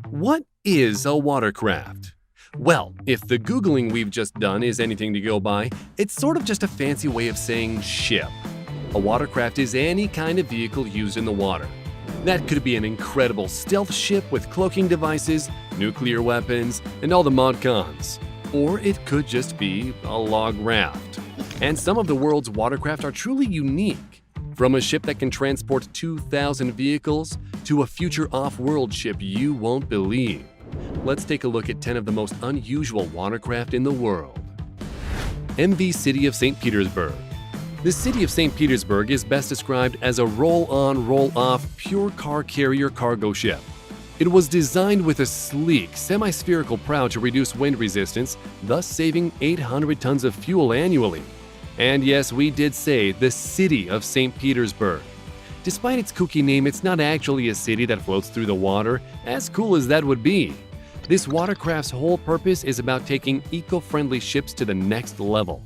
What is a watercraft? Well, if the Googling we've just done is anything to go by, it's sort of just a fancy way of saying ship. A watercraft is any kind of vehicle used in the water. That could be an incredible stealth ship with cloaking devices, nuclear weapons, and all the mod cons. Or it could just be a log raft. And some of the world's watercraft are truly unique. From a ship that can transport 2,000 vehicles to a future off-world ship you won't believe. Let's take a look at 10 of the most unusual watercraft in the world. MV City of St. Petersburg. The city of St. Petersburg is best described as a roll-on, roll-off, pure car carrier cargo ship. It was designed with a sleek, semi-spherical prow to reduce wind resistance, thus saving 800 tons of fuel annually. And yes, we did say the city of St. Petersburg. Despite its kooky name, it's not actually a city that floats through the water, as cool as that would be. This watercraft's whole purpose is about taking eco-friendly ships to the next level.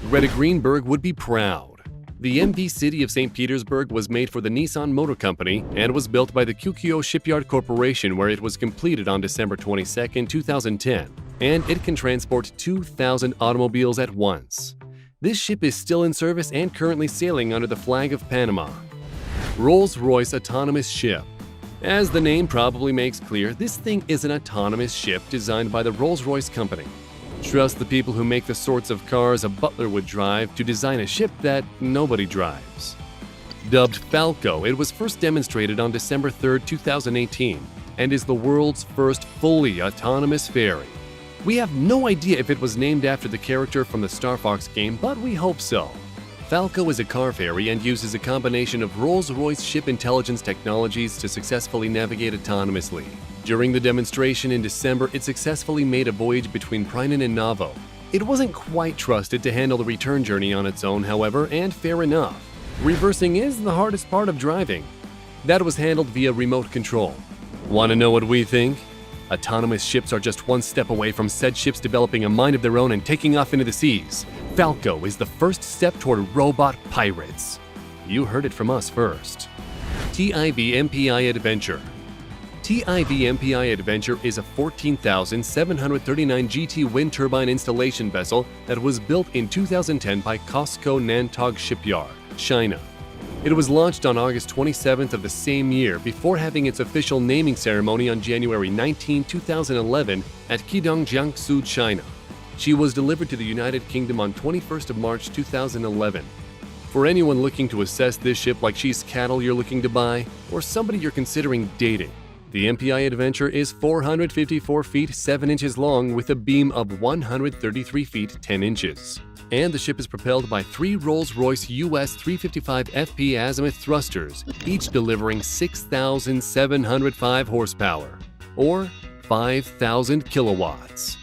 Greta Greenberg would be proud. The MV City of St. Petersburg was made for the Nissan Motor Company and was built by the Kukyo Shipyard Corporation, where it was completed on December 22, 2010, and it can transport 2,000 automobiles at once. This ship is still in service and currently sailing under the flag of Panama. Rolls-Royce Autonomous Ship. As the name probably makes clear, this thing is an autonomous ship designed by the Rolls-Royce company. Trust the people who make the sorts of cars a butler would drive to design a ship that nobody drives. Dubbed Falco, it was first demonstrated on December 3, 2018, and is the world's first fully autonomous ferry. We have no idea if it was named after the character from the Star Fox game, but we hope so. Falco is a car ferry and uses a combination of Rolls-Royce ship intelligence technologies to successfully navigate autonomously. During the demonstration in December, it successfully made a voyage between Prinen and Navo. It wasn't quite trusted to handle the return journey on its own, however, and fair enough. Reversing is the hardest part of driving. That was handled via remote control. Want to know what we think? Autonomous ships are just one step away from said ships developing a mind of their own and taking off into the seas. Falco is the first step toward robot pirates. You heard it from us first. TIV MPI Adventure. TIV MPI Adventure is a 14,739 GT wind turbine installation vessel that was built in 2010 by COSCO Nantog Shipyard, China. It was launched on August 27th of the same year before having its official naming ceremony on January 19, 2011 at Qidong, Jiangsu, China. She was delivered to the United Kingdom on 21st of March 2011. For anyone looking to assess this ship like she's cattle you're looking to buy, or somebody you're considering dating, the MPI Adventure is 454 feet 7 inches long with a beam of 133 feet 10 inches. And the ship is propelled by 3 Rolls-Royce US 355 FP azimuth thrusters, each delivering 6,705 horsepower, or 5,000 kilowatts.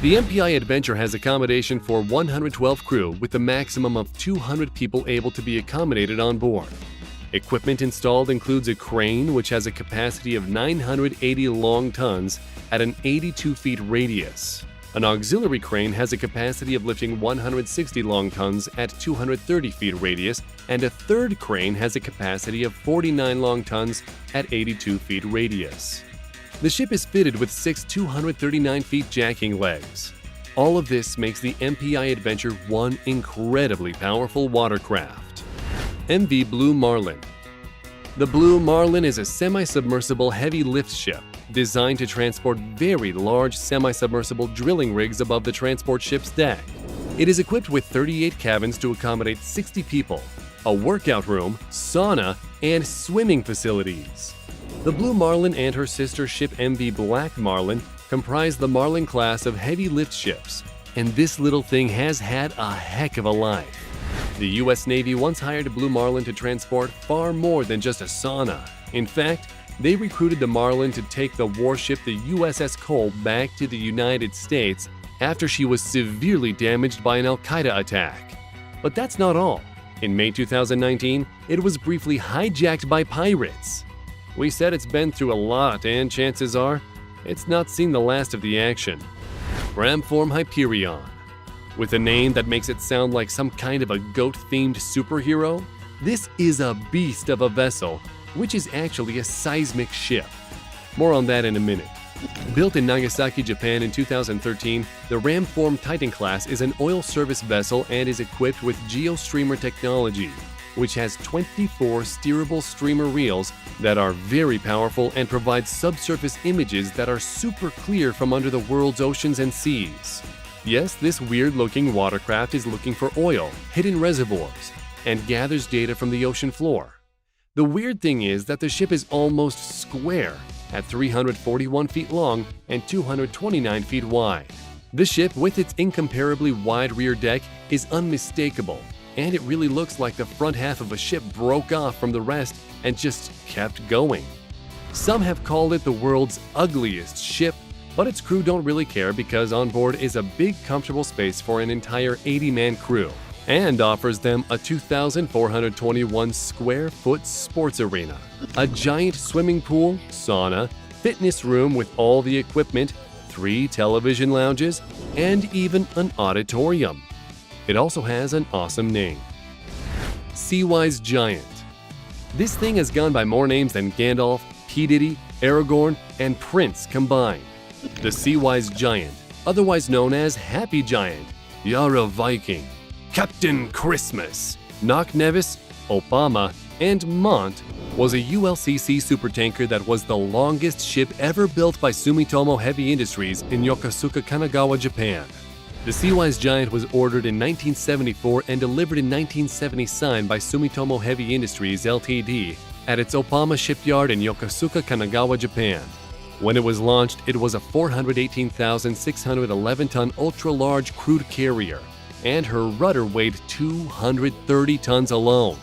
The MPI Adventure has accommodation for 112 crew with a maximum of 200 people able to be accommodated on board. Equipment installed includes a crane which has a capacity of 980 long tons at an 82 feet radius. An auxiliary crane has a capacity of lifting 160 long tons at 230 feet radius, and a third crane has a capacity of 49 long tons at 82 feet radius. The ship is fitted with 6 239 feet jacking legs. All of this makes the MPI Adventure one incredibly powerful watercraft. MV Blue Marlin. The Blue Marlin is a semi-submersible heavy lift ship designed to transport very large semi-submersible drilling rigs above the transport ship's deck. It is equipped with 38 cabins to accommodate 60 people, a workout room, sauna, and swimming facilities. The Blue Marlin and her sister ship MV Black Marlin comprise the Marlin class of heavy lift ships, and this little thing has had a heck of a life. The US Navy once hired Blue Marlin to transport far more than just a sauna. In fact, they recruited the Marlin to take the warship the USS Cole back to the United States after she was severely damaged by an Al-Qaeda attack. But that's not all. In May 2019, it was briefly hijacked by pirates. We said it's been through a lot, and chances are, it's not seen the last of the action. Ramform Hyperion. With a name that makes it sound like some kind of a goat-themed superhero, this is a beast of a vessel, which is actually a seismic ship. More on that in a minute. Built in Nagasaki, Japan in 2013, the Ramform Titan class is an oil service vessel and is equipped with GeoStreamer technology, which has 24 steerable streamer reels that are very powerful and provide subsurface images that are super clear from under the world's oceans and seas. Yes, this weird-looking watercraft is looking for oil, hidden reservoirs, and gathers data from the ocean floor. The weird thing is that the ship is almost square, at 341 feet long and 229 feet wide. The ship, with its incomparably wide rear deck, is unmistakable, and it really looks like the front half of a ship broke off from the rest and just kept going. Some have called it the world's ugliest ship, but its crew don't really care because on board is a big comfortable space for an entire 80-man crew and offers them a 2,421 square foot sports arena, a giant swimming pool, sauna, fitness room with all the equipment, 3 television lounges, and even an auditorium. It also has an awesome name: Seawise Giant. This thing has gone by more names than Gandalf, P. Diddy, Aragorn, and Prince combined. The Seawise Giant, otherwise known as Happy Giant, Yara Viking, Captain Christmas, Knock Nevis, Obama, and Mont, was a ULCC supertanker that was the longest ship ever built by Sumitomo Heavy Industries in Yokosuka, Kanagawa, Japan. The Seawise Giant was ordered in 1974 and delivered in 1979 by Sumitomo Heavy Industries Ltd. at its Obama shipyard in Yokosuka, Kanagawa, Japan. When it was launched, it was a 418,611-ton ultra-large crude carrier, and her rudder weighed 230 tons alone.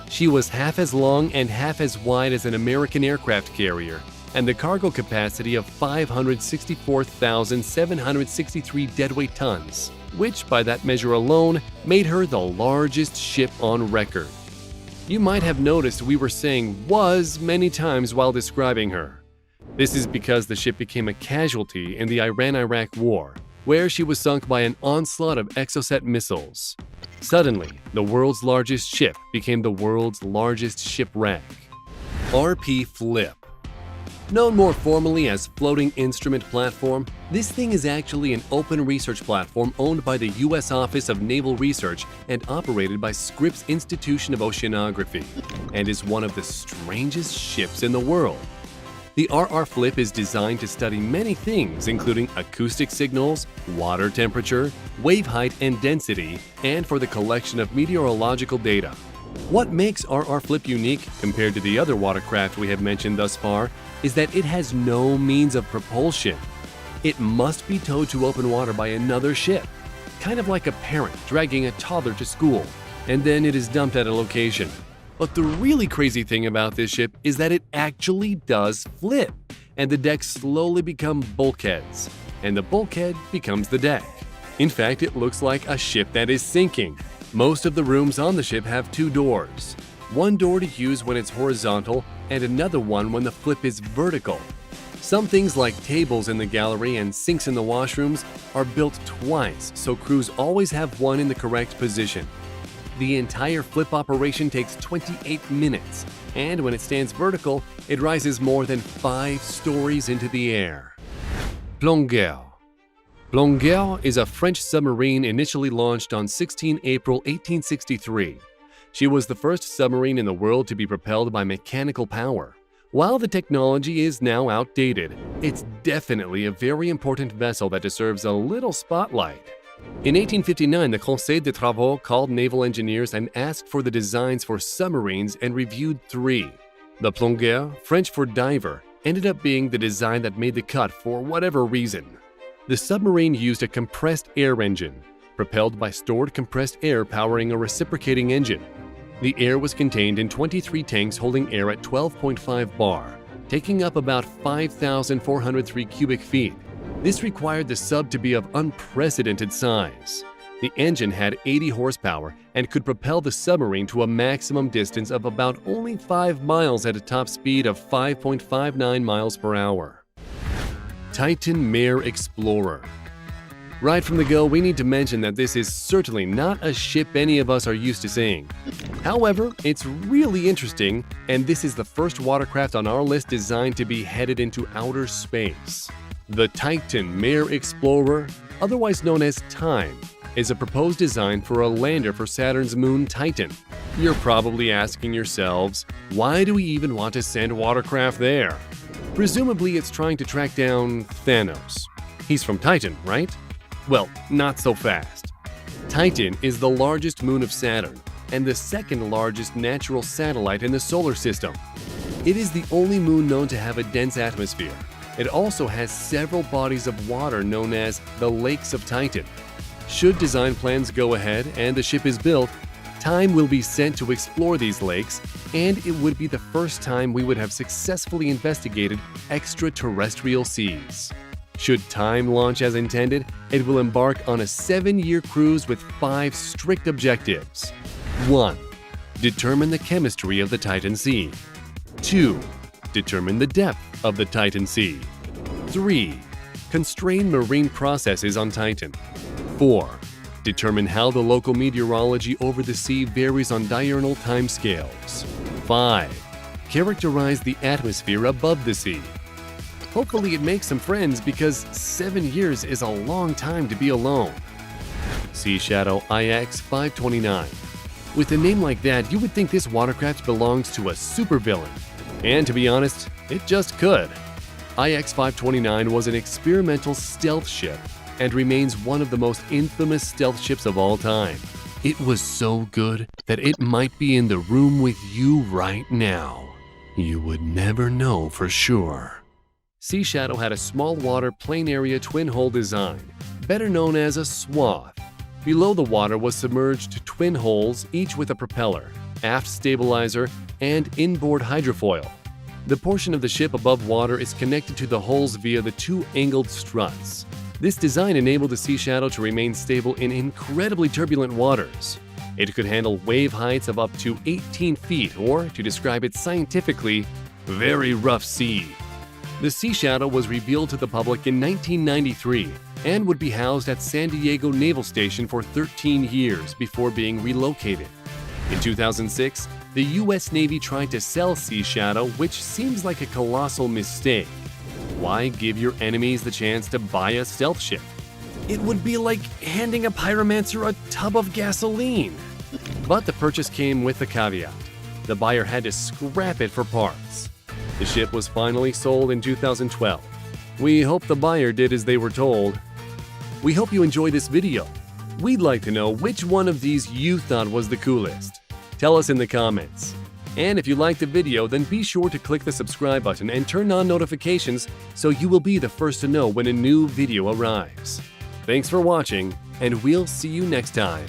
She was half as long and half as wide as an American aircraft carrier, and the cargo capacity of 564,763 deadweight tons, which by that measure alone made her the largest ship on record. You might have noticed we were saying "was" many times while describing her. This is because the ship became a casualty in the Iran-Iraq War, where she was sunk by an onslaught of Exocet missiles. Suddenly, the world's largest ship became the world's largest shipwreck. RP Flip. Known more formally as Floating Instrument Platform, this thing is actually an open research platform owned by the U.S. Office of Naval Research and operated by Scripps Institution of Oceanography, and is one of the strangest ships in the world. The RR Flip is designed to study many things, including acoustic signals, water temperature, wave height and density, and for the collection of meteorological data. What makes RR Flip unique compared to the other watercraft we have mentioned thus far is that it has no means of propulsion. It must be towed to open water by another ship, kind of like a parent dragging a toddler to school, and then it is dumped at a location. But the really crazy thing about this ship is that it actually does flip, and the decks slowly become bulkheads, and the bulkhead becomes the deck. In fact, it looks like a ship that is sinking. Most of the rooms on the ship have 2 doors. One door to use when it's horizontal, and another one when the flip is vertical. Some things like tables in the gallery and sinks in the washrooms are built twice, so crews always have one in the correct position. The entire flip operation takes 28 minutes, and when it stands vertical, it rises more than 5 stories into the air. Plongeur. Plongeur is a French submarine initially launched on 16 April 1863. She was the first submarine in the world to be propelled by mechanical power. While the technology is now outdated, it's definitely a very important vessel that deserves a little spotlight. In 1859, the Conseil des Travaux called naval engineers and asked for the designs for submarines and reviewed 3. The Plongeur, French for diver, ended up being the design that made the cut for whatever reason. The submarine used a compressed air engine, propelled by stored compressed air powering a reciprocating engine. The air was contained in 23 tanks holding air at 12.5 bar, taking up about 5,403 cubic feet. This required the sub to be of unprecedented size. The engine had 80 horsepower and could propel the submarine to a maximum distance of about only 5 miles at a top speed of 5.59 miles per hour. Titan Mare Explorer. Right from the go, we need to mention that this is certainly not a ship any of us are used to seeing. However, it's really interesting, and this is the first watercraft on our list designed to be headed into outer space. The Titan Mare Explorer, otherwise known as Time, is a proposed design for a lander for Saturn's moon Titan. You're probably asking yourselves, why do we even want to send watercraft there? Presumably it's trying to track down Thanos. He's from Titan, right? Well, not so fast. Titan is the largest moon of Saturn and the second largest natural satellite in the solar system. It is the only moon known to have a dense atmosphere. It also has several bodies of water known as the Lakes of Titan. Should design plans go ahead and the ship is built, Time will be sent to explore these lakes, and it would be the first time we would have successfully investigated extraterrestrial seas. Should Time launch as intended, it will embark on a 7-year cruise with 5 strict objectives. 1. Determine the chemistry of the Titan Sea. 2. Determine the depth of the Titan Sea. 3. Constrain marine processes on Titan. 4. Determine how the local meteorology over the sea varies on diurnal timescales. 5. Characterize the atmosphere above the sea. Hopefully it makes some friends because 7 years is a long time to be alone. Sea Shadow IX-529. With a name like that, you would think this watercraft belongs to a supervillain. And to be honest, it just could. IX-529 was an experimental stealth ship and remains one of the most infamous stealth ships of all time. It was so good that it might be in the room with you right now. You would never know for sure. Sea Shadow had a small water plain area twin-hull design, better known as a swath. Below the water was submerged twin hulls, each with a propeller, aft stabilizer, and inboard hydrofoil. The portion of the ship above water is connected to the hulls via the 2 angled struts. This design enabled the Sea Shadow to remain stable in incredibly turbulent waters. It could handle wave heights of up to 18 feet, or, to describe it scientifically, very rough sea. The Sea Shadow was revealed to the public in 1993 and would be housed at San Diego Naval Station for 13 years before being relocated. In 2006, the U.S. Navy tried to sell Sea Shadow, which seems like a colossal mistake. Why give your enemies the chance to buy a stealth ship? It would be like handing a pyromancer a tub of gasoline. But the purchase came with a caveat. The buyer had to scrap it for parts. The ship was finally sold in 2012. We hope the buyer did as they were told. We hope you enjoyed this video. We'd like to know which one of these you thought was the coolest. Tell us in the comments. And if you liked the video, then be sure to click the subscribe button and turn on notifications so you will be the first to know when a new video arrives. Thanks for watching, and we'll see you next time.